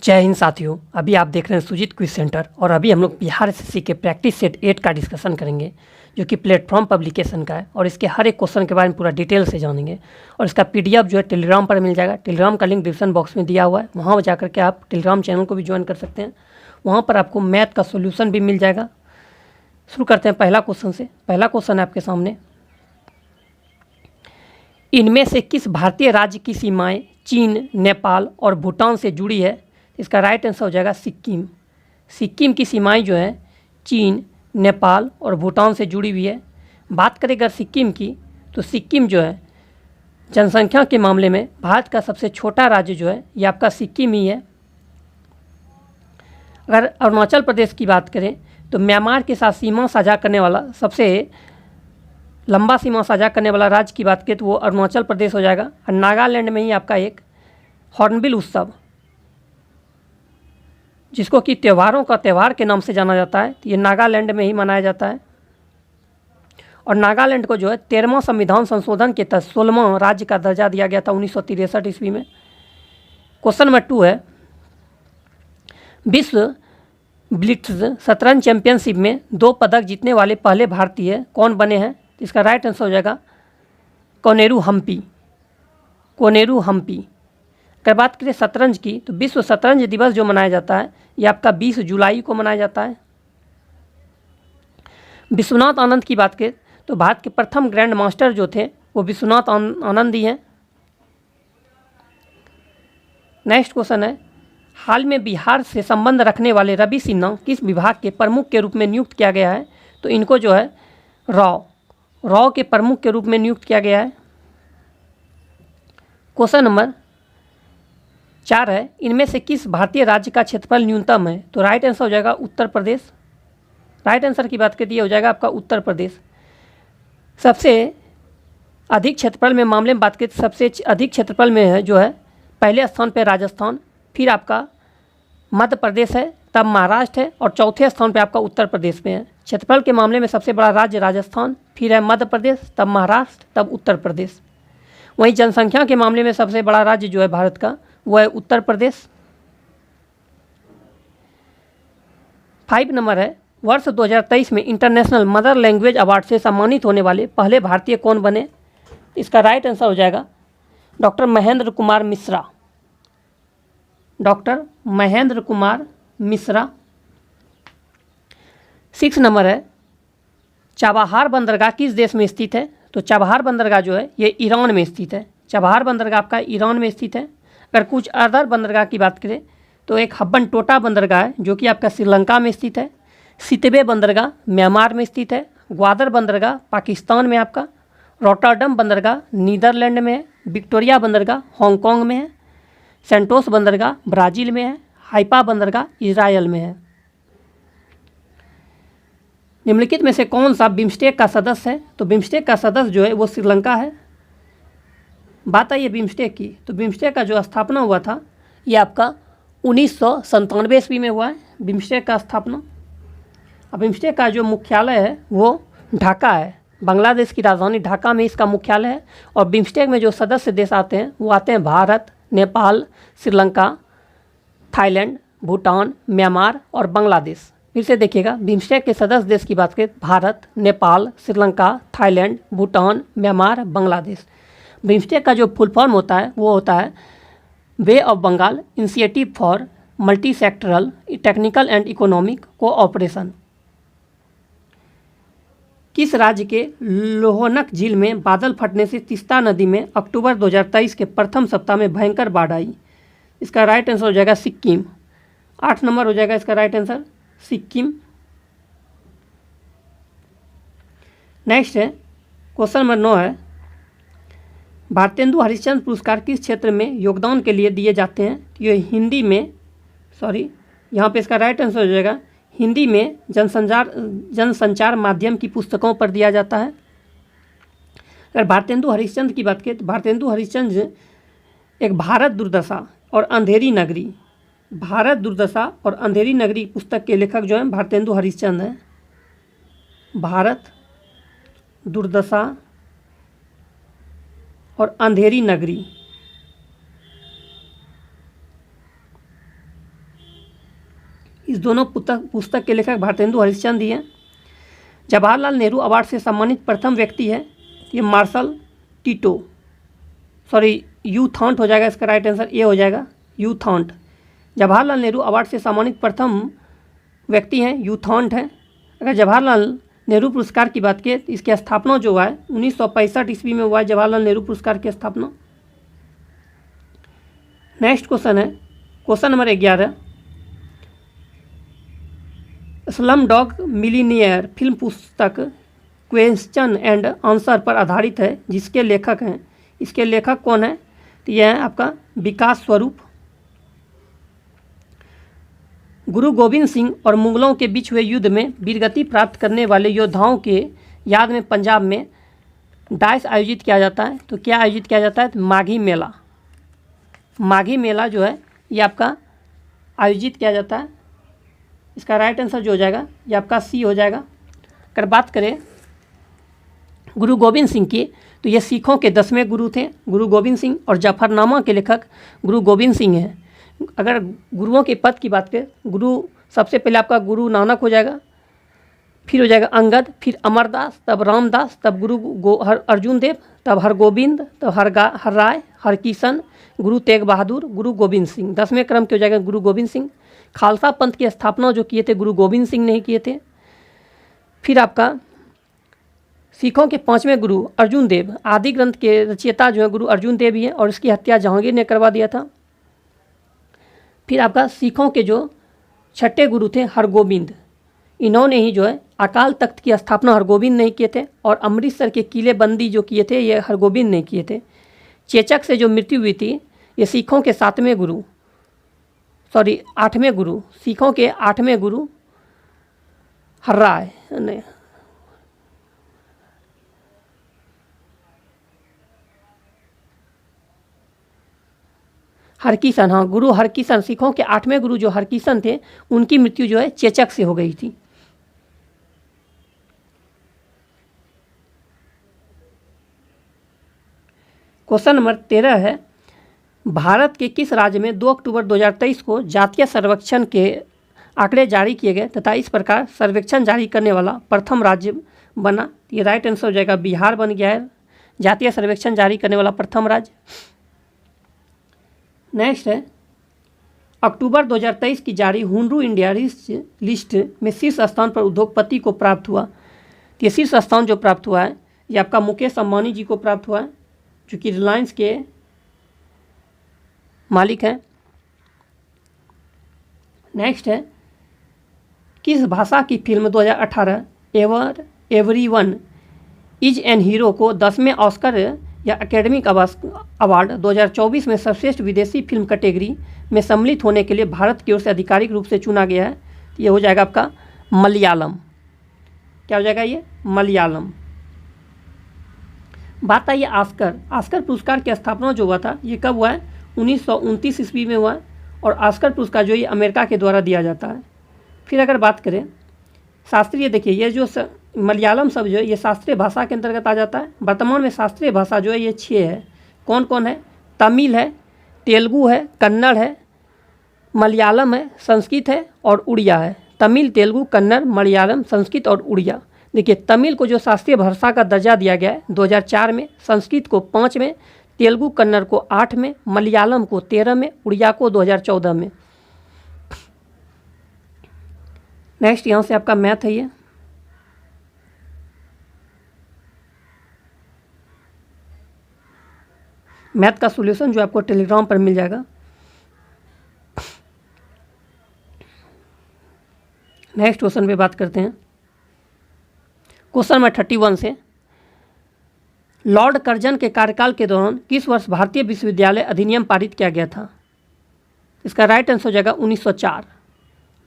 जय हिंद साथियों, अभी आप देख रहे हैं सुजीत क्विज सेंटर और अभी हम लोग बिहार एसएससी के प्रैक्टिस सेट 8 का डिस्कशन करेंगे जो कि प्लेटफॉर्म पब्लिकेशन का है और इसके हर एक क्वेश्चन के बारे में पूरा डिटेल से जानेंगे। और इसका पीडीएफ जो है टेलीग्राम पर मिल जाएगा। टेलीग्राम का लिंक डिस्क्रिप्शन बॉक्स में दिया हुआ है, वहाँ जाकर के आप टेलीग्राम चैनल को भी ज्वाइन कर सकते हैं। वहाँ पर आपको मैथ का सोल्यूशन भी मिल जाएगा। शुरू करते हैं पहला क्वेश्चन से। पहला क्वेश्चन है आपके सामने, इनमें से किस भारतीय राज्य की सीमाएँ चीन, नेपाल और भूटान से जुड़ी है? इसका राइट आंसर हो जाएगा सिक्किम। सिक्किम की सीमाएं जो है चीन, नेपाल और भूटान से जुड़ी हुई है। बात करें अगर सिक्किम की, तो सिक्किम जो है जनसंख्या के मामले में भारत का सबसे छोटा राज्य जो है ये आपका सिक्किम ही है। अगर अरुणाचल प्रदेश की बात करें तो म्यांमार के साथ सीमा साझा करने वाला सबसे लंबा सीमा साझा करने वाला राज्य की बात करें तो वो अरुणाचल प्रदेश हो जाएगा। और नागालैंड में ही आपका एक हॉर्नबिल उत्सव, जिसको कि त्योहारों का त्यौहार के नाम से जाना जाता है, तो ये नागालैंड में ही मनाया जाता है। और नागालैंड को जो है 13वां संविधान संशोधन के तहत 16वां राज्य का दर्जा दिया गया था 1963 ईस्वी में। क्वेश्चन नंबर 2 है, विश्व ब्लिट्ज शतरंज चैंपियनशिप में 2 पदक जीतने वाले पहले भारतीय कौन बने हैं? इसका राइट आंसर हो जाएगा कोनेरू हम्पी। कोनेरू हम्पी। अगर बात करें शतरंज की, तो विश्व शतरंज दिवस जो मनाया जाता है ये आपका 20 जुलाई को मनाया जाता है। विश्वनाथ आनंद की बात करें तो भारत के प्रथम ग्रैंड मास्टर जो थे वो विश्वनाथ आनंद ही हैं। नेक्स्ट क्वेश्चन है, हाल में बिहार से संबंध रखने वाले रवि सिन्हा किस विभाग के प्रमुख के रूप में नियुक्त किया गया है? तो इनको जो है रॉ के प्रमुख के रूप में नियुक्त किया गया है। क्वेश्चन नंबर 4 है, इनमें से किस भारतीय राज्य का क्षेत्रफल न्यूनतम है? तो राइट आंसर हो जाएगा उत्तर प्रदेश। राइट आंसर की बात करती है हो जाएगा आपका उत्तर प्रदेश। सबसे अधिक क्षेत्रफल में मामले में बात करें तो सबसे अधिक क्षेत्रफल में है जो है पहले स्थान पर राजस्थान, फिर आपका मध्य प्रदेश है, तब महाराष्ट्र है और चौथे स्थान पर आपका उत्तर प्रदेश में है। क्षेत्रफल के मामले में सबसे बड़ा राज्य राजस्थान, फिर है मध्य प्रदेश, तब महाराष्ट्र, तब उत्तर प्रदेश। वहीं जनसंख्या के मामले में सबसे बड़ा राज्य जो है भारत का वो है उत्तर प्रदेश। 5 नंबर है, वर्ष 2023 में इंटरनेशनल मदर लैंग्वेज अवार्ड से सम्मानित होने वाले पहले भारतीय कौन बने? इसका राइट आंसर हो जाएगा doctor Mahendra Kumar Mishra. Doctor Mahendra Kumar Mishra. 6 number है, चाबहार बंदरगाह किस देश में स्थित है? तो चाबहार बंदरगाह जो है ये ईरान में स्थित है। चाबहार बंदरगाह आपका ईरान में स्थित है। अगर कुछ अदर बंदरगाह की बात करें तो एक हब्बन-टोटा बंदरगाह है जो कि आपका श्रीलंका में स्थित है। सितवे बंदरगाह म्यांमार में स्थित है। ग्वादर बंदरगाह पाकिस्तान में आपका। रॉटरडम बंदरगाह नीदरलैंड में है। विक्टोरिया बंदरगाह हांगकांग में है। सेंटोस बंदरगाह ब्राज़ील में है। हाइपा बंदरगाह इजराइल में है। निम्नलिखित में से कौन सा बिम्स्टेक का सदस्य है? तो बिम्स्टेक का सदस्य जो है वो श्रीलंका है। बात आई है बिम्स्टेक की, तो बिम्स्टेक का जो स्थापना हुआ था ये आपका 1997 ईस्वी में हुआ है बिम्स्टेक का स्थापना। अब बिम्स्टेक का जो मुख्यालय है वो ढाका है। बांग्लादेश की राजधानी ढाका में इसका मुख्यालय है। और बिम्स्टेक में जो सदस्य देश आते हैं वो आते हैं भारत, नेपाल, श्रीलंका, थाईलैंड, भूटान, म्यांमार और बांग्लादेश। फिर से देखिएगा, बिम्स्टेक के सदस्य देश की बात करें Bharat, Nepal, Sri Lanka, Thailand, Bhutan, Myanmar, Bangladesh. BIMSTEC का जो फुल फॉर्म होता है वो होता है bay of Bengal initiative for multi sectoral technical and economic cooperation. किस राज्य के लोहनक झील में बादल फटने से तीस्ता नदी में अक्टूबर 2023 के प्रथम सप्ताह में भयंकर बाढ़ आई? इसका राइट आंसर हो जाएगा सिक्किम। 8 नंबर हो जाएगा इसका राइट आंसर सिक्किम। नेक्स्ट है क्वेश्चन नंबर 9 है, भारतेंदु हरिश्चंद्र पुरस्कार किस क्षेत्र में योगदान के लिए दिए जाते हैं? ये हिंदी में यहाँ पे इसका राइट आंसर हो जाएगा हिंदी में जनसंचार माध्यम की पुस्तकों पर दिया जाता है। अगर भारतेंदु हरिश्चंद्र की बात करें तो भारतेंदु हरिश्चंद्र एक भारत दुर्दशा और अंधेरी नगरी, भारत दुर्दशा और अंधेरी नगरी पुस्तक के लेखक जो हैं भारतेंदु हरिश्चंद्र हैं। भारत दुर्दशा और अंधेरी नगरी। दोनों पुस्तक के लेखक भारतेंदु हरिश्चंद्र ही हैं। जवाहरलाल नेहरू अवार्ड से सम्मानित प्रथम व्यक्ति है ये मार्शल टीटो, सॉरी यूथॉन्ट हो जाएगा, इसका राइट आंसर ए हो जाएगा, यूथॉन्ट। जवाहरलाल नेहरू अवार्ड से सम्मानित प्रथम व्यक्ति हैं यूथॉन्ट हैं। अगर जवाहरलाल नेहरू पुरस्कार की बात करें तो इसकी स्थापना जो हुआ है 1965 ईस्वी में हुआ है जवाहरलाल नेहरू पुरस्कार की स्थापना। नेक्स्ट क्वेश्चन है question number 11, slum dog millionaire film पुस्तक क्वेश्चन एंड आंसर पर आधारित है, जिसके लेखक हैं, इसके लेखक कौन है? तो यह है आपका विकास स्वरूप। गुरु गोविंद सिंह और मुगलों के बीच हुए युद्ध में वीरगति प्राप्त करने वाले योद्धाओं के याद में पंजाब में डाइस आयोजित किया जाता है। तो क्या आयोजित किया जाता है? तो माघी मेला। माघी मेला जो है ये आपका आयोजित किया जाता है। इसका राइट आंसर जो हो जाएगा ये आपका सी हो जाएगा। अगर बात करें गुरु गोविंद सिंह की तो ये सिखों के 10वें गुरु थे गुरु गोविंद सिंह, और जफरनामा के लेखक गुरु गोविंद सिंह हैं। अगर गुरुओं के पद की बात करें, गुरु सबसे पहले आपका गुरु नानक हो जाएगा, फिर हो जाएगा अंगद, फिर अमरदास, तब रामदास, तब गुरु अर्जुन देव, तब हरगोविंद, तब हर राय, हरकिशन, गुरु तेग बहादुर, गुरु गोविंद सिंह। 10वें क्रम के हो जाएगा गुरु गोविंद सिंह। खालसा पंथ की स्थापना जो किए थे गुरु गोविंद सिंह ने ही किए थे। फिर आपका सिखों के 5वें गुरु अर्जुन देव, आदि ग्रंथ के रचयिता जो है गुरु अर्जुन देव ही है, और इसकी हत्या जहांगीर ने करवा दिया था। फिर आपका सिखों के जो 6ठे गुरु थे हरगोबिंद, इन्होंने ही जो है अकाल तख्त की स्थापना हरगोबिंद ने किए थे, और अमृतसर के किले बंदी जो किए थे ये हरगोबिंद ने किए थे। चेचक से जो मृत्यु हुई थी ये सिखों के 8वें गुरु, सिखों के 8वें गुरु हर्राय ने। हरकिशन, हाँ गुरु हरकिशन, सिखों के 8वें गुरु जो हरकिशन थे उनकी मृत्यु जो है चेचक से हो गई थी। क्वेश्चन नंबर 13 है, भारत के किस राज्य में 2 अक्टूबर 2023 को जातीय सर्वेक्षण के आंकड़े जारी किए गए तथा इस प्रकार सर्वेक्षण जारी करने वाला प्रथम राज्य बना? ये राइट आंसर हो जाएगा बिहार बन गया है जातीय सर्वेक्षण जारी करने वाला प्रथम राज्य। नेक्स्ट है, अक्टूबर 2023 की जारी हुनरू इंडिया लिस्ट में शीर्ष स्थान पर उद्योगपति को प्राप्त हुआ। ये शीर्ष स्थान जो प्राप्त हुआ है ये आपका मुकेश अंबानी जी को प्राप्त हुआ है, जो कि रिलायंस के मालिक हैं। नेक्स्ट है, किस भाषा की film 2018 everyone is an hero को 10वें ऑस्कर या एकेडमिक अवार्ड 2024 में सर्वश्रेष्ठ विदेशी फिल्म कैटेगरी में सम्मिलित होने के लिए भारत की ओर से आधिकारिक रूप से चुना गया है? ये हो जाएगा आपका मलयालम। क्या हो जाएगा? ये मलयालम। बात आई ऑस्कर पुरस्कार की स्थापना जो हुआ था ये कब हुआ है? 1929 ईस्वी में हुआ है, और ऑस्कर पुरस्कार जो ये अमेरिका के द्वारा दिया जाता है। फिर अगर बात करें शास्त्रीय, देखिए ये जो मलयालम शब्द जो है ये शास्त्रीय भाषा के अंतर्गत आ जाता है। वर्तमान में शास्त्रीय भाषा जो है ये 6 है। कौन कौन है? तमिल है, तेलुगु है, कन्नड़ है, मलयालम है, संस्कृत है और उड़िया है। तमिल, तेलुगु, कन्नड़, मलयालम, संस्कृत और उड़िया। देखिए तमिल को जो शास्त्रीय भाषा का दर्जा दिया गया है 2004 में, संस्कृत को 5 में, तेलुगु कन्नड़ को 8 में, मलयालम को 13 में, उड़िया को 2014 में। नेक्स्ट यहाँ से आपका मैथ है, ये मैथ का सॉल्यूशन जो आपको टेलीग्राम पर मिल जाएगा। नेक्स्ट क्वेश्चन पे बात करते हैं। क्वेश्चन नंबर 31 से, लॉर्ड कर्जन के कार्यकाल के दौरान किस वर्ष भारतीय विश्वविद्यालय अधिनियम पारित किया गया था? इसका राइट आंसर हो जाएगा 1904।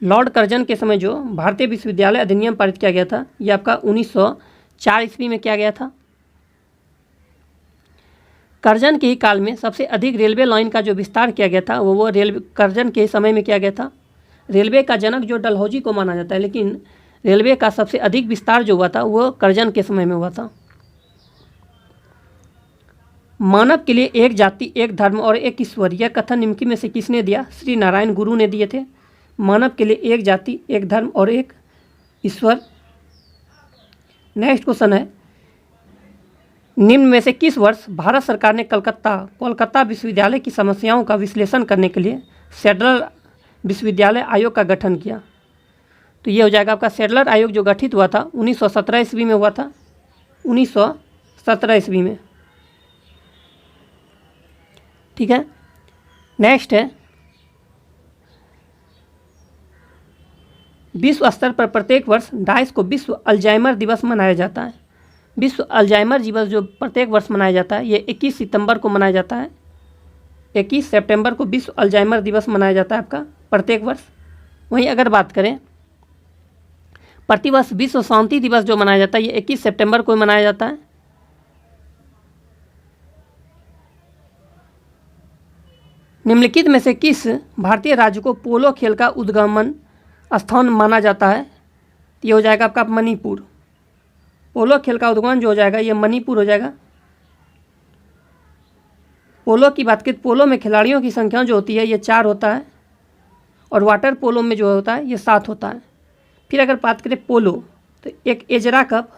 लॉर्ड कर्जन के समय जो भारतीय विश्वविद्यालय अधिनियम पारित किया गया था ये आपका 1904 ईस्वी में किया गया था। कर्जन के ही काल में सबसे अधिक रेलवे लाइन का जो विस्तार किया गया था वो कर्जन के समय में किया गया था। रेलवे का जनक जो डलहौजी को माना जाता है, लेकिन रेलवे का सबसे अधिक विस्तार जो हुआ था वो कर्जन के समय में हुआ था। मानव के लिए एक जाति, एक धर्म और एक ईश्वर, यह कथन निम्नलिखित में से किसने दिया? श्री नारायण गुरु ने दिए थे। मानव के लिए एक जाति, एक धर्म और एक ईश्वर। नेक्स्ट क्वेश्चन है, निम्न में से किस वर्ष भारत सरकार ने कोलकाता विश्वविद्यालय की समस्याओं का विश्लेषण करने के लिए सेडलर विश्वविद्यालय आयोग का गठन किया? तो ये हो जाएगा आपका सेडलर आयोग जो गठित हुआ था 1917 ईस्वी में हुआ था, 1917 ईस्वी में। ठीक है, नेक्स्ट है, विश्व स्तर पर प्रत्येक वर्ष 22 को विश्व अल्जाइमर दिवस मनाया जाता है। विश्व अल्जाइमर दिवस जो प्रत्येक वर्ष मनाया जाता है ये 21 सितंबर को मनाया जाता है। 21 सितंबर को विश्व अल्जाइमर दिवस मनाया जाता है आपका प्रत्येक वर्ष। वहीं अगर बात करें प्रतिवर्ष विश्व शांति दिवस जो मनाया जाता है ये 21 सितंबर को मनाया जाता है। निम्नलिखित में से किस भारतीय राज्य को पोलो खेल का उद्गमन स्थान माना जाता है? ये हो जाएगा आपका मणिपुर। पोलो खेल का उद्गमन जो हो जाएगा ये मणिपुर हो जाएगा। पोलो की बात करें, पोलो में खिलाड़ियों की संख्या जो होती है ये 4 होता है और वाटर पोलो में जो होता है ये 7 होता है। फिर अगर बात करें पोलो, तो एक एजरा कप,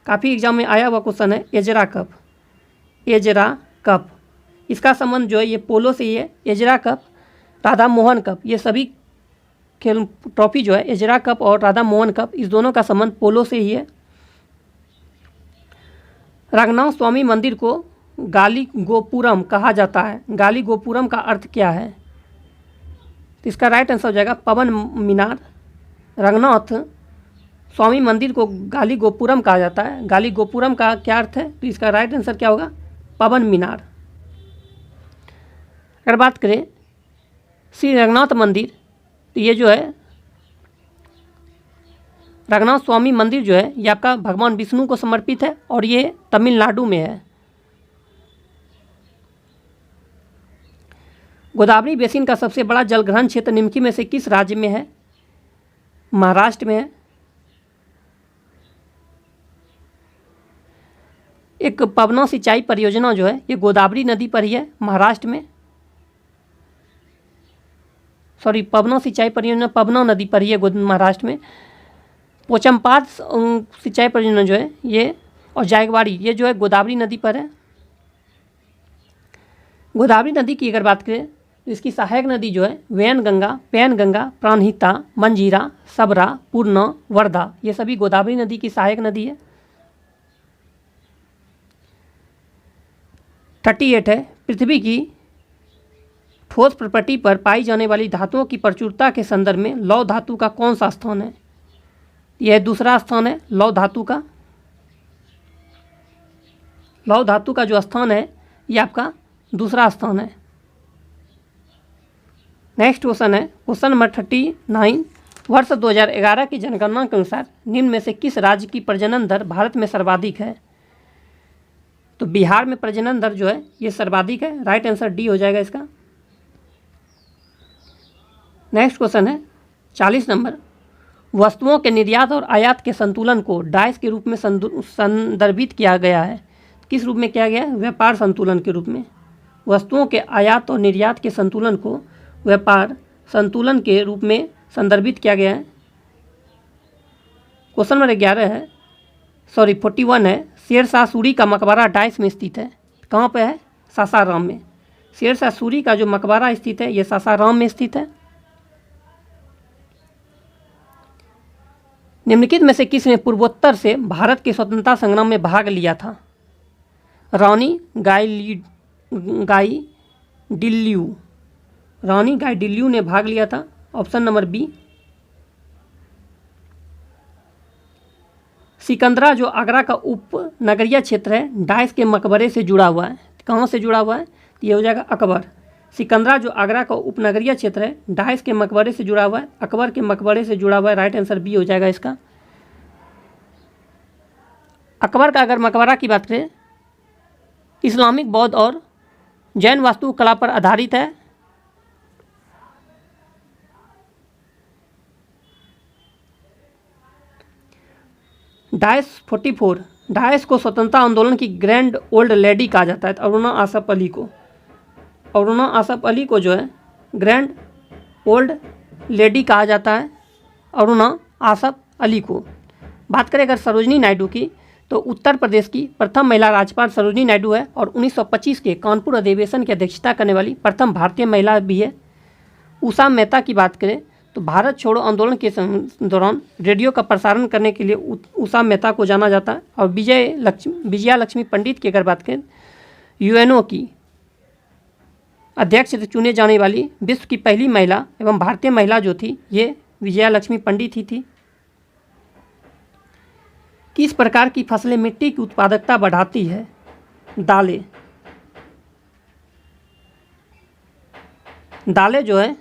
काफ़ी एग्जाम में आया हुआ क्वेश्चन है, एजरा कप। एजरा कप इसका संबंध जो है ये पोलो से ही है। Ezra cup, Radha Mohan cup, ये सभी खेल ट्रॉफी जो है एजरा कप और राधा मोहन कप, इस दोनों का संबंध पोलो से ही है। रंगनाथ स्वामी मंदिर को गाली गोपुरम कहा जाता है। गाली गोपुरम का अर्थ क्या है? तो इसका राइट आंसर हो जाएगा पवन मीनार। रंगनाथ स्वामी मंदिर को गाली गोपुरम कहा जाता है। गाली गोपुरम का क्या अर्थ है? तो इसका राइट आंसर क्या होगा? पवन मीनार। अगर बात करें श्री रंगनाथ मंदिर, तो ये जो है रंगनाथ स्वामी मंदिर जो है ये आपका भगवान विष्णु को समर्पित है और ये तमिलनाडु में है। गोदावरी बेसिन का सबसे बड़ा जलग्रहण क्षेत्र निम्नलिखित में से किस राज्य में है? महाराष्ट्र में है। एक पवना सिंचाई परियोजना जो है ये गोदावरी नदी पर ही है महाराष्ट्र में। सॉरी, पवना सिंचाई परियोजना पवना नदी पर ही है महाराष्ट्र में। पोचमपाद सिंचाई परियोजना जो है ये और जायकवाड़ी ये जो है गोदावरी नदी पर है। गोदावरी नदी की अगर बात करें तो इसकी सहायक नदी जो है वैनगंगा, पैनगंगा, प्राणहिता, मंजीरा, सबरा, पूर्णा, वर्धा, ये सभी गोदावरी नदी की सहायक नदी है। 38 है, पृथ्वी की ठोस प्रकृति पर पाई जाने वाली धातुओं की प्रचुरता के संदर्भ में लौह धातु का कौन सा स्थान है? यह दूसरा स्थान है लौह धातु का। लौह धातु का जो स्थान है ये आपका दूसरा स्थान है। नेक्स्ट क्वेश्चन है क्वेश्चन नंबर 39। वर्ष 2011 की जनगणना के अनुसार निम्न में से किस राज्य की प्रजनन दर भारत में सर्वाधिक है? तो बिहार में प्रजनन दर जो है ये सर्वाधिक है। राइट आंसर डी हो जाएगा इसका। नेक्स्ट क्वेश्चन है 40 नंबर। वस्तुओं के निर्यात और आयात के संतुलन को डाइस के रूप में संदर्भित किया गया है। किस रूप में किया गया है? व्यापार संतुलन के रूप में। वस्तुओं के आयात और निर्यात के संतुलन को व्यापार संतुलन के रूप में संदर्भित किया गया है। क्वेश्चन नंबर 11 है, सॉरी 41 है। शेरशाह सूरी का मकबरा डाइस में स्थित है। कहाँ पे है? सासाराम में। शेरशाह सूरी का जो मकबरा स्थित है ये सासाराम में स्थित है। निम्नलिखित में से किसने पूर्वोत्तर से भारत के स्वतंत्रता संग्राम में भाग लिया था? रानी गाइडिल्यू। रानी गाइडिल्यू ने भाग लिया था। Option number B. सिकंदरा जो आगरा का उपनगरीय क्षेत्र है डाइस के मकबरे से जुड़ा हुआ है। कहाँ से जुड़ा हुआ है? ये हो जाएगा अकबर। सिकंदरा जो आगरा का उपनगरीय क्षेत्र है डाइस के मकबरे से जुड़ा हुआ है, अकबर के मकबरे से जुड़ा हुआ है। राइट आंसर बी हो जाएगा इसका। अकबर का अगर मकबरा की बात करें इस्लामिक, बौद्ध और जैन वास्तुकला पर आधारित है। डाइस 44, डाइस को स्वतंत्रता आंदोलन की ग्रैंड ओल्ड लेडी कहा जाता है। अरुणा आसफ अली को, अरुणा आसफ अली को जो है ग्रैंड ओल्ड लेडी कहा जाता है अरुणा आसफ अली को। बात करें अगर सरोजिनी नायडू की, तो उत्तर प्रदेश की प्रथम महिला राज्यपाल सरोजिनी नायडू है और 1925 के कानपुर अधिवेशन की अध्यक्षता करने वाली प्रथम भारतीय महिला भी है। उषा मेहता की बात करें तो भारत छोड़ो आंदोलन के दौरान रेडियो का प्रसारण करने के लिए उषा मेहता को जाना जाता है। और विजया लक्ष्मी पंडित की अगर बात करें, यूएनओ की अध्यक्ष चुने जाने वाली विश्व की पहली महिला एवं भारतीय महिला जो थी ये विजया लक्ष्मी पंडित ही थी। किस प्रकार की फसलें मिट्टी की उत्पादकता बढ़ाती है? दालें। दालें जो है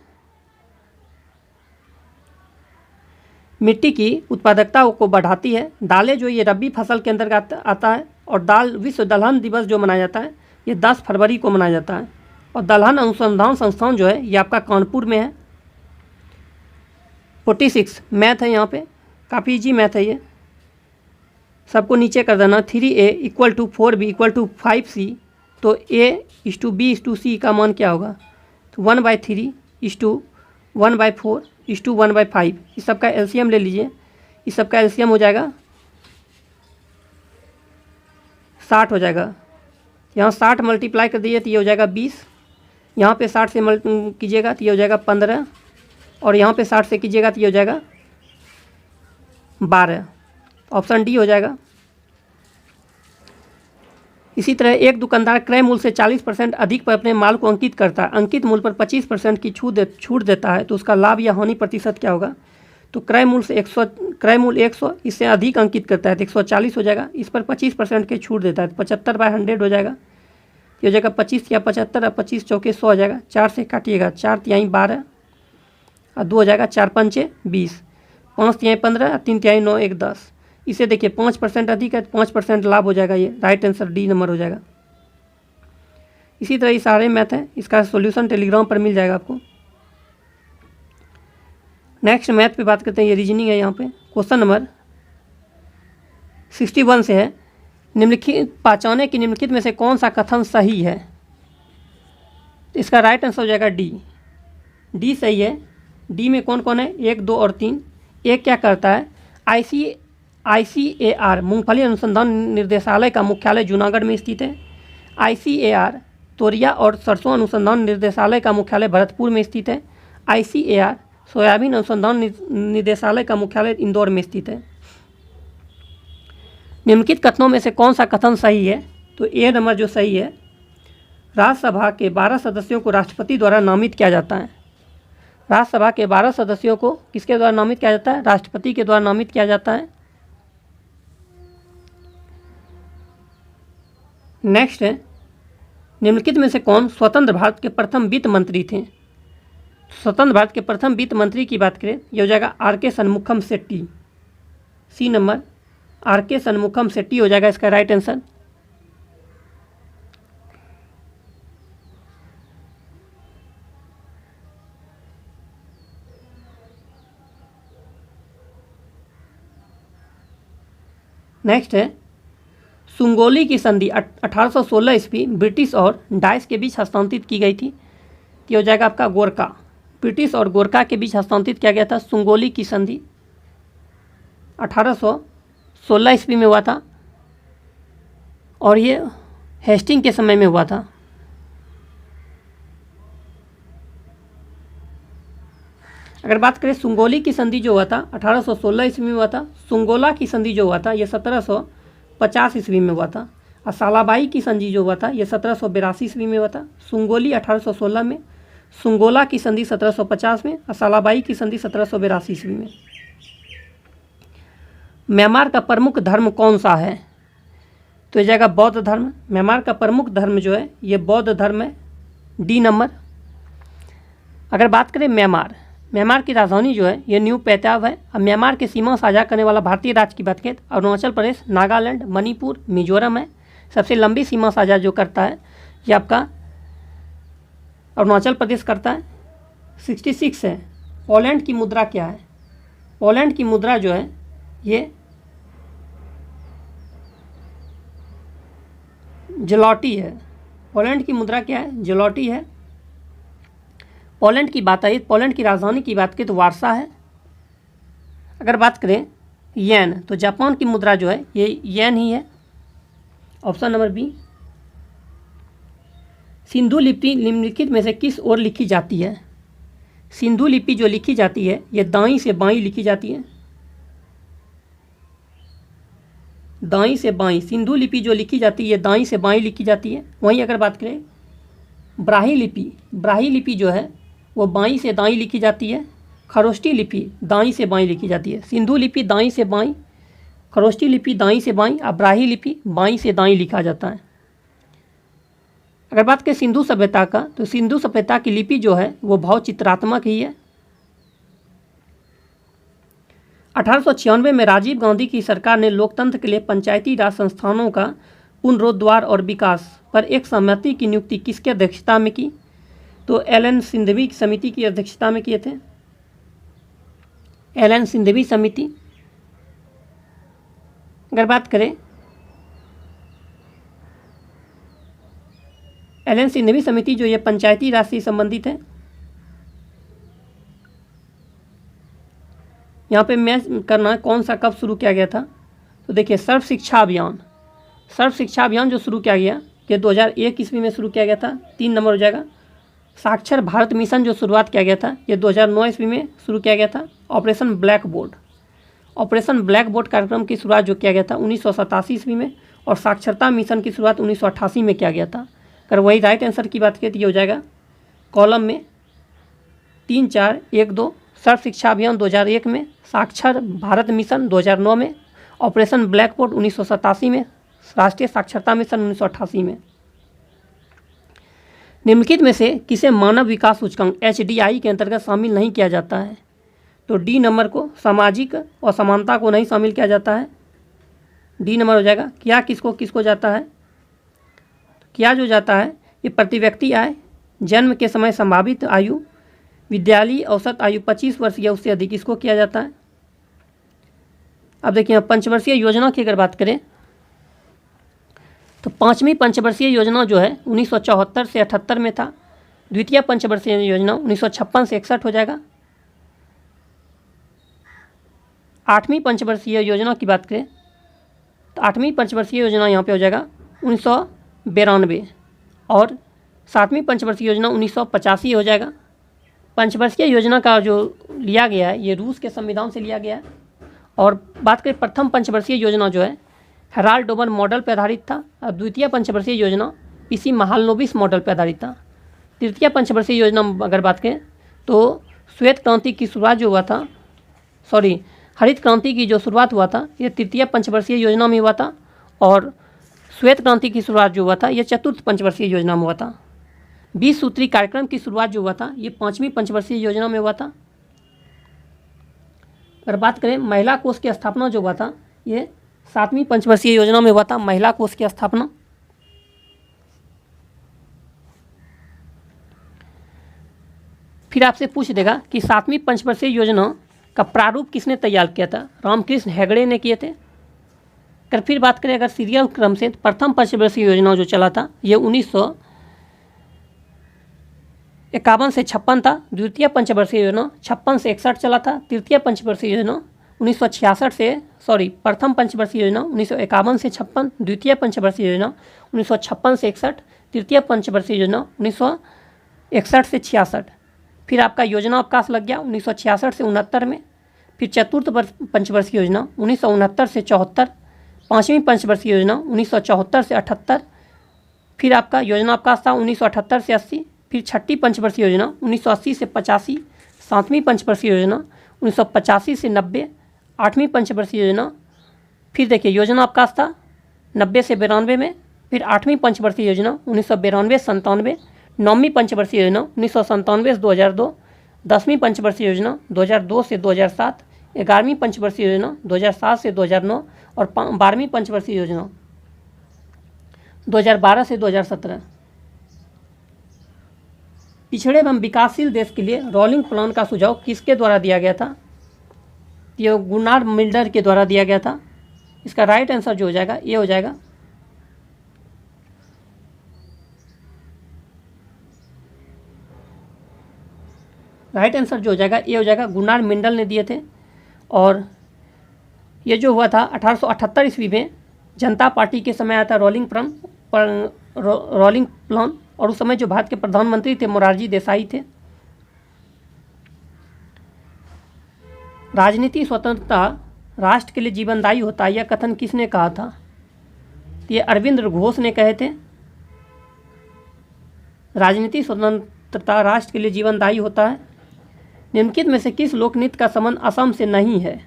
मिट्टी की उत्पादकता को बढ़ाती है। दालें जो ये रबी फसल के अंतर्गत आता है। और विश्व दलहन दिवस जो मनाया जाता है ये 10 फरवरी को मनाया जाता है। और दलहन अनुसंधान संस्थान जो है ये आपका कानपुर में है। 46 मैथ है, यहाँ पे काफ़ी इजी मैथ है ये, सबको नीचे कर देना। 3a = 4b = 5c, तो a:b:c का मान क्या होगा? तो 1/3 = 1/4 = 1/5। इस सब का एलसीएम ले लीजिए। इस सब का एलसीएम हो जाएगा 60 हो जाएगा। यहाँ 60 मल्टीप्लाई कर दीजिए तो ये हो जाएगा 20। यहाँ पे 60 से कीजिएगा तो ये हो जाएगा 15। और यहाँ पे 60 से कीजिएगा तो ये हो जाएगा 12। ऑप्शन डी हो जाएगा। इसी तरह एक दुकानदार क्रय मूल्य से 40% अधिक पर अपने माल को अंकित करता है, अंकित मूल्य पर 25% की छूट देता है, तो उसका लाभ या हानि प्रतिशत क्या होगा? तो क्रय मूल्य 100 इससे अधिक अंकित करता है तो 140 हो जाएगा। इस पर 25% की छूट देता है तो 75/100 हो जाएगा। ये हो जाएगा 25 या 75 और 25 चौके 100 हो जाएगा। 4 से काटिएगा, 4 तिहाई 12 और 2 हो जाएगा, 4 पंचे 20, 5 तिहाई 15 और 3 तिहाई 9, 1 10। इसे देखिए 5% अधिक है तो 5% लाभ हो जाएगा। ये राइट आंसर डी नंबर हो जाएगा। इसी तरह ये सारे मैथ हैं, इसका सॉल्यूशन टेलीग्राम पर मिल जाएगा आपको। नेक्स्ट मैथ पे बात करते हैं, ये रीजनिंग है। यहाँ पे क्वेश्चन नंबर 61 से है, निम्नलिखित पहचाने की निम्नलिखित में से कौन सा कथन सही है? इसका राइट आंसर हो जाएगा डी। डी सही है। डी में कौन कौन है? 1, 2 और 3। एक क्या करता है? ICAR मूंगफली अनुसंधान निर्देशालय का मुख्यालय जूनागढ़ में स्थित है। ICAR तोरिया और सरसों अनुसंधान निर्देशालय का मुख्यालय भरतपुर में स्थित है। ICAR सोयाबीन अनुसंधान निर्देशालय का मुख्यालय इंदौर में स्थित है। निम्नलिखित कथनों में से कौन सा कथन सही है? तो ए नंबर जो सही है। राज्यसभा के 12 सदस्यों को राष्ट्रपति द्वारा नामित किया जाता है। राज्यसभा के 12 सदस्यों को किसके द्वारा नामित किया जाता है? राष्ट्रपति के द्वारा नामित किया जाता है। नेक्स्ट है, निम्नलिखित में से कौन स्वतंत्र भारत के प्रथम वित्त मंत्री थे? स्वतंत्र भारत के प्रथम वित्त मंत्री की बात करें, ये हो जाएगा RK Shanmukham Shetty. C number RK Shanmukham Shetty हो जाएगा इसका राइट आंसर। नेक्स्ट है, सुंगोली की संधि 1816 ईस्वी ब्रिटिश और डाइस के बीच हस्तांतरित की गई थी। ये हो जाएगा आपका गोरखा। ब्रिटिश और गोरखा के बीच हस्तांतरित किया गया था सुंगोली की संधि 1816 ईस्वी में हुआ था और ये हेस्टिंग के समय में हुआ था। अगर बात करें सुंगोली की संधि जो हुआ था 1816 ईस्वी में हुआ था। सुंगोला की संधि जो हुआ था ये 1750 ईस्वी में हुआ था। और सालाबाई की संधि जो हुआ था ये 1782 ईस्वी में हुआ था। सुंगोली 1816 में, सुंगोला की संधि 1750 में और सालाबाई की संधि 1782 ईस्वी में। म्यांमार का प्रमुख धर्म कौन सा है? तो ये जाएगा बौद्ध धर्म। म्यांमार का प्रमुख धर्म जो है ये बौद्ध धर्म है, डी नंबर। अगर बात करें म्यांमार की राजधानी जो है ये न्यू पैताव है। अब म्यांमार के सीमा साझा करने वाला भारतीय राज्य की बात करें अरुणाचल प्रदेश, नागालैंड, मणिपुर, मिजोरम है। सबसे लंबी सीमा साझा जो करता है ये आपका अरुणाचल प्रदेश करता है। 66 है। पोलैंड की मुद्रा क्या है? पोलैंड की मुद्रा जो है ये जलौटी है। पोलैंड की मुद्रा क्या है? जलौटी है। पोलैंड की बात आई, पोलैंड की राजधानी की बात करें तो वार्सा है। अगर बात करें येन, तो जापान की मुद्रा जो है ये येन ही है, ऑप्शन नंबर बी। सिंधु लिपि निम्नलिखित में से किस ओर लिखी जाती है? सिंधु लिपि जो लिखी जाती है ये दाईं से बाईं लिखी जाती है, दाईं से बाईं। सिंधु लिपि जो लिखी जाती है ये दाईं से बाईं लिखी जाती है। वहीं अगर बात करें ब्राही लिपि, ब्राही लिपि जो है वो बाईं से दाईं लिखी जाती है। खरोष्टी लिपि दाईं से बाईं लिखी जाती है। सिंधु लिपि दाईं से बाईं, खरोष्टी लिपि दाईं से बाईं और ब्राही लिपि बाईं से दाईं लिखा जाता है। अगर बात करें सिंधु सभ्यता का, तो सिंधु सभ्यता की लिपि जो है वो भावचित्रात्मक ही है। 1896 में राजीव गांधी की सरकार ने लोकतंत्र के लिए पंचायती राज संस्थानों का पुनरुद्धार और विकास पर एक समिति की नियुक्ति किसकी अध्यक्षता में की? तो एलन सिंघवी समिति की अध्यक्षता में किए थे, एलन सिंघवी समिति। अगर बात करें एलन सिंघवी समिति जो ये पंचायती राज से संबंधित है। यहाँ पे मैच करना है कौन सा कब शुरू किया गया था। तो देखिए सर्व शिक्षा अभियान, सर्व शिक्षा अभियान जो शुरू किया गया ये 2001 ईस्वी में शुरू किया गया था, 3 नंबर हो जाएगा। साक्षर भारत मिशन जो शुरुआत किया गया था ये 2009 ईस्वी में शुरू किया गया था। Operation black board, operation black board कार्यक्रम की शुरुआत जो किया गया था 1987 ईस्वी में, और साक्षरता मिशन की शुरुआत 1988 में किया गया था। अगर वही राइट आंसर की बात करें तो ये हो जाएगा कॉलम में 3, 4, 1, 2। सर्व शिक्षा अभियान 2001 में, साक्षर भारत मिशन 2009 में, ऑपरेशन ब्लैक बोर्ड 1987 में, राष्ट्रीय साक्षरता मिशन 1988 में। निम्नलिखित में से किसे मानव विकास सूचकांक HDI के अंतर्गत शामिल नहीं किया जाता है? तो डी नंबर को, सामाजिक असमानता को नहीं शामिल किया जाता है, डी नंबर हो जाएगा। क्या किसको किसको जाता है? क्या जो जाता है ये प्रति व्यक्ति आय, जन्म के समय संभावित आयु, विद्यालयी औसत आयु 25 वर्ष या उससे अधिक, इसको किया जाता है। अब देखिए पंचवर्षीय योजना की अगर बात करें तो 5वीं पंचवर्षीय योजना जो है 1974 से 78 में था। द्वितीय पंचवर्षीय योजना 1956 से 61 हो जाएगा। 8वीं पंचवर्षीय योजना की बात करें तो 8वीं पंचवर्षीय योजना यहाँ पे हो जाएगा 1992, और 7वीं पंचवर्षीय योजना 1985 हो जाएगा। पंचवर्षीय योजना का जो लिया गया है ये रूस के संविधान से लिया गया है। और बात करें प्रथम पंचवर्षीय योजना जो है हेराल्ड डोबर मॉडल पर आधारित था, और द्वितीय पंचवर्षीय योजना PC महालनोबिस मॉडल पर आधारित था। तृतीय पंचवर्षीय योजना अगर बात करें तो श्वेत क्रांति की शुरुआत जो हुआ था, हरित क्रांति की जो शुरुआत हुआ था ये तृतीय पंचवर्षीय योजना में हुआ था, और श्वेत क्रांति की शुरुआत जो हुआ था ये चतुर्थ पंचवर्षीय योजना में हुआ था। 20 सूत्री कार्यक्रम की शुरुआत जो हुआ था ये 5वीं पंचवर्षीय योजना में हुआ था। अगर बात करें महिला कोष की स्थापना जो हुआ था ये 7वीं पंचवर्षीय योजना में हुआ था, महिला कोष की स्थापना। फिर आपसे पूछ देगा कि 7वीं पंचवर्षीय योजना का प्रारूप किसने तैयार किया था? रामकृष्ण हेगड़े ने किए थे। अगर फिर बात करें अगर सीरियल क्रम से, प्रथम पंचवर्षीय योजना जो चला था ये 1951 से 56 था। द्वितीय पंचवर्षीय योजना 56 से 61 चला था। तृतीय पंचवर्षीय योजना 1966 से प्रथम पंचवर्षीय योजना 1951 से 56, द्वितीय पंचवर्षीय योजना 1956 से 61, तृतीय पंचवर्षीय योजना 1961 से 66। फिर आपका योजना अवकाश लग गया 1966 से 69 में। फिर चतुर्थ पंचवर्षीय योजना 1969 से 74, 5वीं पंचवर्षीय योजना 1974 से 78। फिर आपका योजना अवकाश था 1978 से 80। फिर छठी पंचवर्षीय योजना 1980 से 85, 7वीं पंचवर्षीय योजना 1985 से 90, 8वीं पंचवर्षीय योजना, फिर देखिए योजना अवकाश था 90 से 92 में। फिर 8वीं पंचवर्षीय योजना 1992 से 97, 9वीं पंचवर्षीय योजना 1997 से 2002, 10वीं पंचवर्षीय योजना 2002 से 2007, 11वीं पंचवर्षीय योजना 2007 से 2009, और 12वीं पंचवर्षीय योजना 2012 से 2017। पिछड़े एवं विकासशील देश के लिए रोलिंग प्लान का सुझाव किसके द्वारा दिया गया था? ये गुनार्ड मिल्डर के द्वारा दिया गया था। इसका राइट आंसर जो हो जाएगा ये हो जाएगा राइट आंसर जो हो जाएगा ये हो जाएगा, गुनार मेंडल ने दिए थे। और ये जो हुआ था 1878 ईस्वी में जनता पार्टी के समय आया था रोलिंग प्लान, और उस समय जो भारत के प्रधानमंत्री थे मोरारजी देसाई थे। राजनीति स्वतंत्रता राष्ट्र के लिए जीवनदायी होता है, यह कथन किसने कहा था? ये अरविंद घोष ने कहे थे। राजनीति स्वतंत्रता राष्ट्र के लिए जीवनदायी होता है। निम्नलिखित में से किस लोक नृत्य का संबंध असम से नहीं है?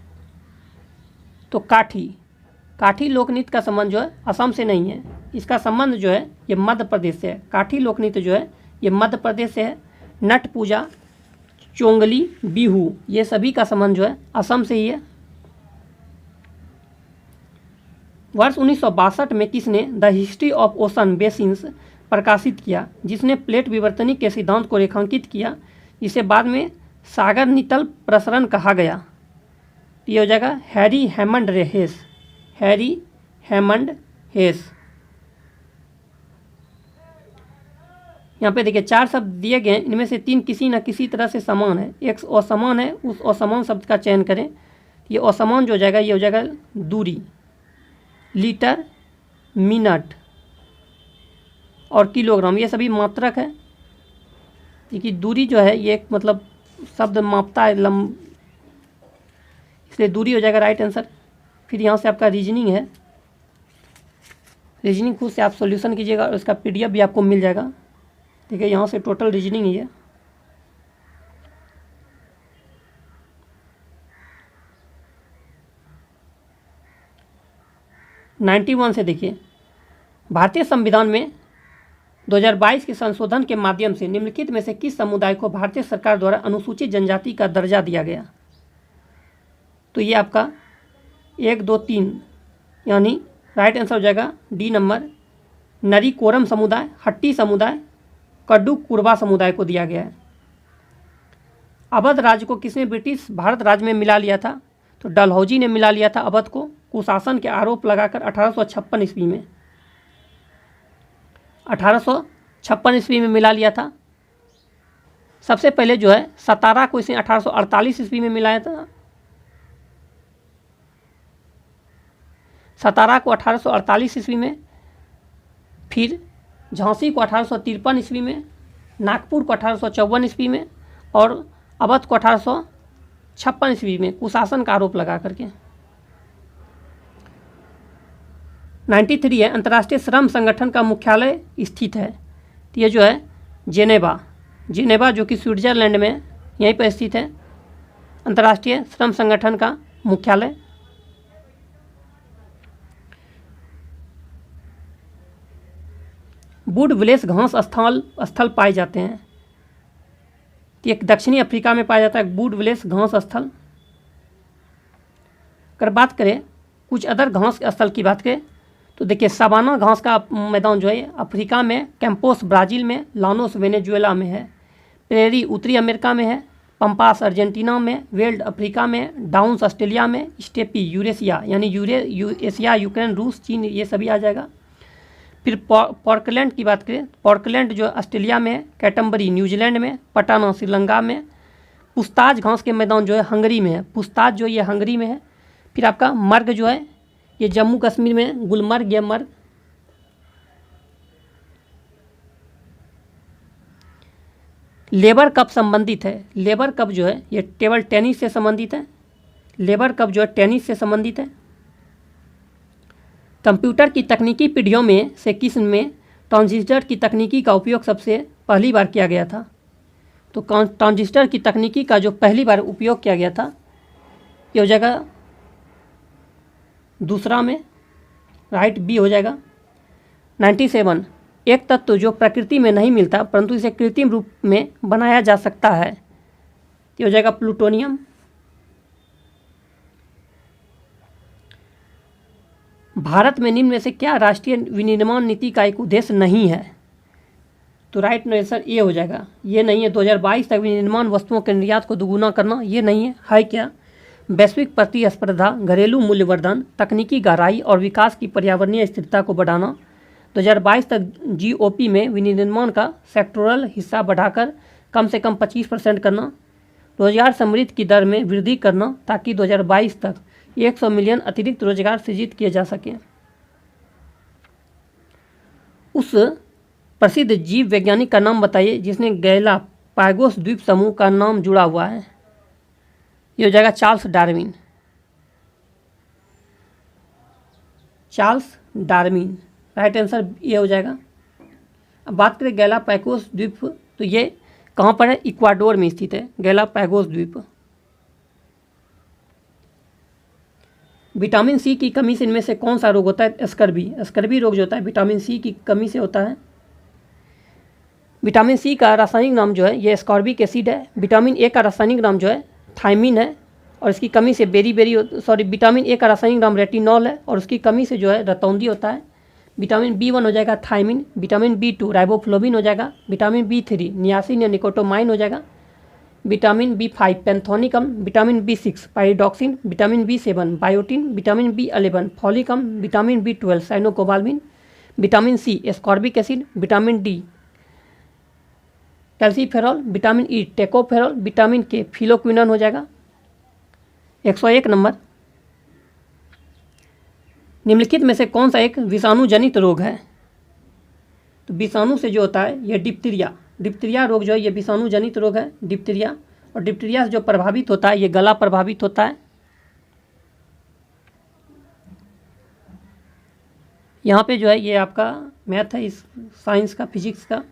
तो काठी लोक नृत्य का संबंध जो है असम से नहीं है, इसका संबंध जो है ये मध्य प्रदेश से है। काठी लोक नृत्य जो है ये मध्य प्रदेश से है। नट पूजा, चोंगली, बिहू, ये सभी का संबंध जो है असम से ही है। वर्ष 1962 में किसने the history of ocean basins प्रकाशित किया, जिसने प्लेट विवर्तनिक के सिद्धांत को रेखांकित किया, जिसे बाद में सागर नितल प्रसरण कहा गया? ये हो जाएगा Harry Hammond Hayes. Harry Hammond Hayes. यहाँ पे देखिए 4 शब्द दिए गए हैं, इनमें से 3 किसी न किसी तरह से समान है। एक असमान है, उस असमान शब्द का चयन करें। ये असमान जो हो जाएगा ये हो जाएगा दूरी, लीटर, मिनट और किलोग्राम, ये सभी मात्रक है। देखिए दूरी जो है ये एक मतलब शब्द मापता है इसलिए दूरी हो जाएगा राइट आंसर। फिर यहाँ से आपका रीजनिंग है, रीजनिंग खुद से आप सॉल्यूशन कीजिएगा और इसका PDF भी आपको मिल जाएगा। देखिए यहाँ से टोटल रीजनिंग ही है। नाइन्टी 91 से देखिए, भारतीय संविधान में 2022 के संशोधन के माध्यम से निम्नलिखित में से किस समुदाय को भारतीय सरकार द्वारा अनुसूचित जनजाति का दर्जा दिया गया? तो ये आपका 1, 2, 3 यानी राइट आंसर हो जाएगा डी नंबर। नरी कोरम समुदाय, हट्टी समुदाय, कड्डू कुरबा समुदाय को दिया गया है। अवध राज्य को किसने ब्रिटिश भारत राज्य में मिला लिया था? तो डलहौजी ने मिला लिया था अवध को, कुशासन के आरोप लगाकर 1856 ईस्वी में। 1856 ईस्वी में मिला लिया था। सबसे पहले जो है सतारा को इसने 1848 ईस्वी में मिलाया था। सतारा को 1848 ईस्वी में, फिर झांसी को 1853 ईस्वी में, नागपुर को 1854 ईस्वी में और अवध को 1856 ईस्वी में कुशासन का आरोप लगा करके। 93 है, अंतर्राष्ट्रीय श्रम संगठन का मुख्यालय स्थित है? तो ये जो है जेनेवा जो कि स्विट्जरलैंड में यहीं पर स्थित है अंतर्राष्ट्रीय श्रम संगठन का मुख्यालय। वुड विलेस घास स्थल पाए जाते हैं? तो एक दक्षिणी अफ्रीका में पाया जाता है वुड विलेस घास स्थल। अगर बात करें कुछ अदर घास स्थल की बात करें तो देखिए सवाना घास का मैदान जो है अफ्रीका में, कैंपोस ब्राज़ील में, लानोस वेनेजुएला में है, प्रेरी उत्तरी अमेरिका में है, पंपास अर्जेंटीना में, वेल्ड अफ्रीका में, डाउन्स ऑस्ट्रेलिया में, स्टेपी यूरेशिया यानी एशिया, यूक्रेन, रूस, चीन, ये सभी आ जाएगा। फिर पॉर्कलैंड की बात करें, पॉर्कलैंड जो ऑस्ट्रेलिया में है, कैटम्बरी न्यूजीलैंड में, पटाना श्रीलंका में, पुस्ताज घास के मैदान जो है हंगरी में है, पुस्ताज जो ये हंगरी में है। फिर आपका मर्ग जो है ये जम्मू कश्मीर में, गुलमर्ग या मर्ग। लेबर कप संबंधित है? लेबर कप जो है ये टेबल टेनिस से संबंधित है। लेबर कप जो है टेनिस से संबंधित है। कंप्यूटर की तकनीकी पीढ़ियों में से किस में ट्रांजिस्टर की तकनीकी का उपयोग सबसे पहली बार किया गया था? तो ट्रांजिस्टर की तकनीकी का जो पहली बार उपयोग किया गया था ये हो जाएगा दूसरा में, राइट बी हो जाएगा। 97 एक तत्व जो प्रकृति में नहीं मिलता परंतु इसे कृत्रिम रूप में बनाया जा सकता है, ये हो जाएगा प्लूटोनियम। भारत में निम्न में से क्या राष्ट्रीय विनिर्माण नीति का एक उद्देश्य नहीं है? तो राइट आंसर ये हो जाएगा, ये नहीं है। 2022 तक विनिर्माण वस्तुओं के निर्यात को दोगुना करना, ये नहीं है। है क्या? वैश्विक प्रतिस्पर्धा, घरेलू मूल्यवर्धन, तकनीकी गहराई और विकास की पर्यावरणीय स्थिरता को बढ़ाना। 2022 तक GOP में विनिर्माण का सेक्टोरल हिस्सा बढ़ाकर कम से कम 25% करना। रोजगार समृद्धि की दर में वृद्धि करना ताकि 2022 तक 100 मिलियन अतिरिक्त रोजगार सृजित किए जा सकें। उस प्रसिद्ध जीव वैज्ञानिक का नाम बताइए जिसने गैलापागोस द्वीप समूह का नाम जुड़ा हुआ है। ये हो जाएगा Charles Darwin. Charles Darwin right answer ये हो जाएगा। अब बात करें गैलापागोस द्वीप, तो ये कहाँ पर है? इक्वाडोर में स्थित है गैलापागोस द्वीप। विटामिन सी की कमी से इनमें से कौन सा रोग होता है? स्कर्वी। स्कर्वी रोग जो होता है विटामिन सी की कमी से होता है। विटामिन सी का रासायनिक नाम जो है ये स्कॉर्बिक एसिड है। विटामिन ए का रासायनिक नाम जो है थायमिन है और इसकी कमी से विटामिन ए का रासायनिक नाम रेटिनॉल है और उसकी कमी से जो है रतौंधी होता है। विटामिन B1 हो जाएगा थायमिन, विटामिन B2 राइबोफ्लोविन हो जाएगा, विटामिन B3 नियासिन या निकोटोमाइन हो जाएगा, विटामिन B5 पैंथोनिक अम्ल, vitamin B6 pyridoxine, vitamin B7 biotin, vitamin B11 folic अम्ल, vitamin B12 cyanocobalamin, vitamin C ascorbic acid, vitamin D calciferol, vitamin E tocopherol, vitamin K phylloquinone हो जाएगा। 101 number, निम्नलिखित में से कौन सा एक विषाणु जनित रोग है? तो विषाणु से जो होता है ये डिप्थीरिया रोग जो है ये विषाणु जनित रोग है डिप्थीरिया। और डिप्थीरिया से जो प्रभावित होता है ये गला प्रभावित होता है। यहाँ पे जो है ये आपका मैथ है, इस साइंस का फिजिक्स का।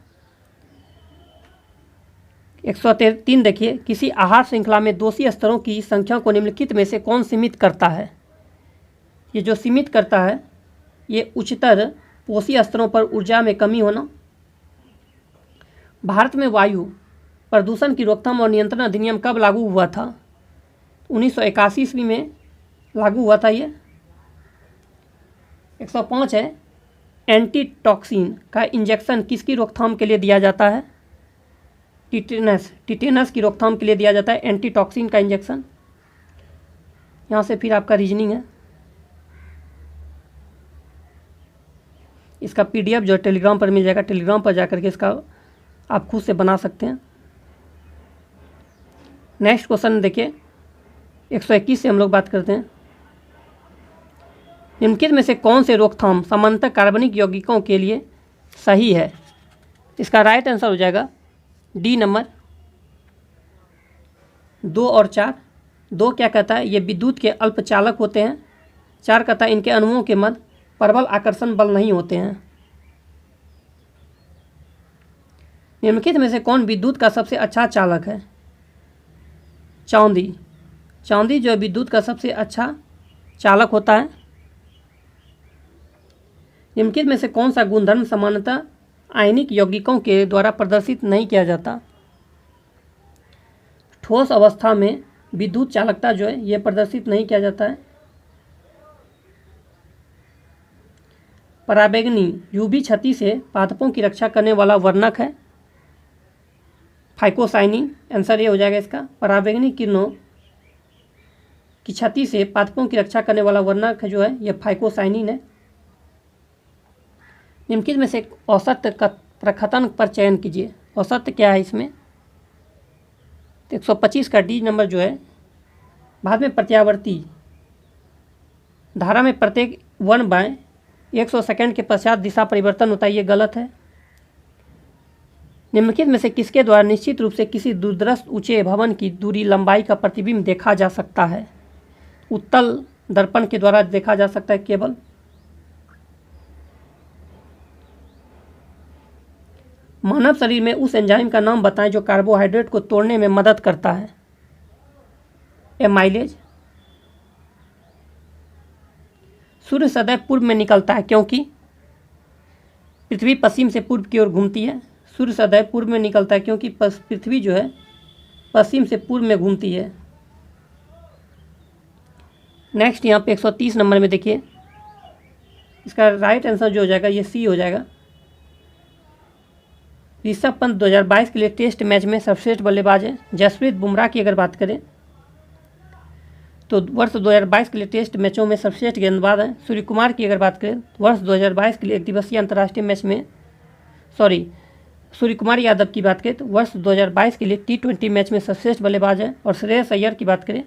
103 देखिए, किसी आहार श्रृंखला में दोषी स्तरों की संख्या को निम्नलिखित में से कौन सीमित करता है? ये जो सीमित करता है ये उच्चतर पोषी स्तरों पर ऊर्जा में कमी होना। भारत में वायु प्रदूषण की रोकथाम और नियंत्रण अधिनियम कब लागू हुआ था? 1981 ईस्वी में लागू हुआ था ये। 105 है, एंटीटॉक्सिन का इंजेक्शन किसकी रोकथाम के लिए दिया जाता है? टिटेनस की रोकथाम के लिए दिया जाता है एंटीटॉक्सिन का इंजेक्शन। यहाँ से फिर आपका रीजनिंग है, इसका PDF जो टेलीग्राम पर मिल जाएगा, टेलीग्राम पर जाकर के इसका आप खुद से बना सकते हैं। नेक्स्ट क्वेश्चन देखिए, 121 से हम लोग बात करते हैं। निम्नलिखित में से कौन से रोकथाम सामान्यतः कार्बनिक यौगिकों के लिए सही है? इसका राइट आंसर हो जाएगा D नंबर 2 और 4। 2 क्या कहता है? ये विद्युत के अल्पचालक होते हैं। 4 कहता है इनके अणुओं के मध्य प्रबल आकर्षण बल नहीं होते हैं। निम्नलिखित में से कौन विद्युत का सबसे अच्छा चालक है? चांदी। चांदी जो है विद्युत का सबसे अच्छा चालक होता है। निम्नलिखित में से कौन सा गुणधर्म सामान्यतः आयनिक यौगिकों के द्वारा प्रदर्शित नहीं किया जाता? ठोस अवस्था में विद्युत चालकता जो है यह प्रदर्शित नहीं किया जाता है। पराबैंगनी UV क्षति से पादपों की रक्षा करने वाला वर्णक है फाइकोसाइनिन। आंसर ये हो जाएगा इसका। पराबैंगनी किरणों की क्षति से पादपों की रक्षा करने वाला वर्णक जो है यह फाइकोसाइनिन है। निम्नलिखित में से औसत का प्रकथन पर चयन कीजिए। औसत क्या है इसमें? तो 125 का D नंबर जो है, बाद में प्रत्यावर्ती धारा में प्रत्येक 1/100 सेकंड के पश्चात दिशा परिवर्तन होता है, ये गलत है। निम्नलिखित में से किसके द्वारा निश्चित रूप से किसी दूरदर्श ऊंचे भवन की दूरी लंबाई का प्रतिबिंब देखा जा सकता है? उत्तल दर्पण के द्वारा देखा जा सकता है केवल। मानव शरीर में उस एंजाइम का नाम बताएं जो कार्बोहाइड्रेट को तोड़ने में मदद करता है। एमाइलेज। सूर्य सदैव पूर्व में निकलता है क्योंकि पृथ्वी पश्चिम से पूर्व की ओर घूमती है। सूर्य सदैव पूर्व में निकलता है क्योंकि पृथ्वी जो है पश्चिम से पूर्व में घूमती है। नेक्स्ट यहाँ पे 130 नंबर में देखिए, इसका राइट आंसर जो हो जाएगा ये C हो जाएगा। ऋषभ पंत 2022 के लिए टेस्ट मैच में सर्वश्रेष्ठ बल्लेबाज है। जसप्रीत बुमराह की अगर बात करें तो वर्ष 2022 के लिए टेस्ट मैचों में सर्वश्रेष्ठ गेंदबाज हैं। सूर्य कुमार की अगर बात करें तो वर्ष 2022 के लिए एक दिवसीय अंतर्राष्ट्रीय मैच में सूर्य कुमार यादव की बात करें तो वर्ष 2022 के लिए T20 मैच में सर्वश्रेष्ठ बल्लेबाज हैं। और श्रेयस अय्यर की बात करें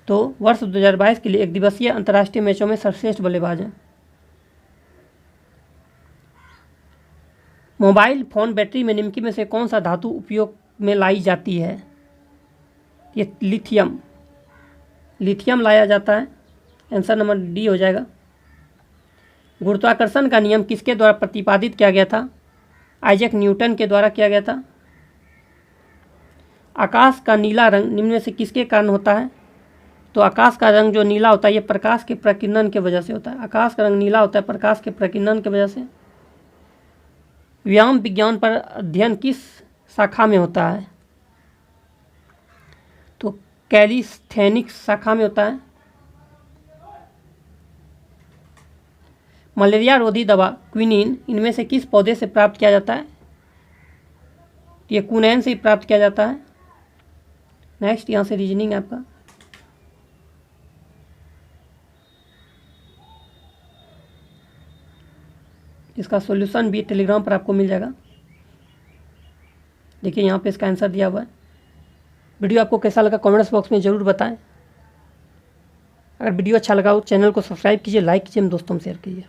तो वर्ष 2022 के लिए एक दिवसीय अंतर्राष्ट्रीय मैचों में सर्वश्रेष्ठ बल्लेबाज हैं। मोबाइल फ़ोन बैटरी में निम्नलिखित में से कौन सा धातु उपयोग में लाई जाती है? ये लिथियम लाया जाता है। आंसर नंबर डी हो जाएगा। गुरुत्वाकर्षण का नियम किसके द्वारा प्रतिपादित किया गया था? आइजैक न्यूटन के द्वारा किया गया था। आकाश का नीला रंग निम्न में से किसके कारण होता है? तो आकाश का रंग जो नीला होता है ये प्रकाश के प्रकीर्णन की वजह से होता है। आकाश का रंग नीला होता है प्रकाश के प्रकीर्णन की वजह से। व्यायाम विज्ञान पर अध्ययन किस शाखा में होता है? तो कैलिस्थेनिक्स शाखा में होता है। मलेरिया रोधी दवा क्विनीन इनमें से किस पौधे से प्राप्त किया जाता है? ये कुनैन से प्राप्त किया जाता है। नेक्स्ट यहाँ से रीजनिंग आपका इसका सॉल्यूशन भी टेलीग्राम पर आपको मिल जाएगा। देखिए यहाँ पे इसका आंसर दिया हुआ है। वीडियो आपको कैसा लगा कमेंट्स बॉक्स में ज़रूर बताएं। अगर वीडियो अच्छा लगा हो चैनल को सब्सक्राइब कीजिए, लाइक कीजिए, दोस्तों में शेयर कीजिए।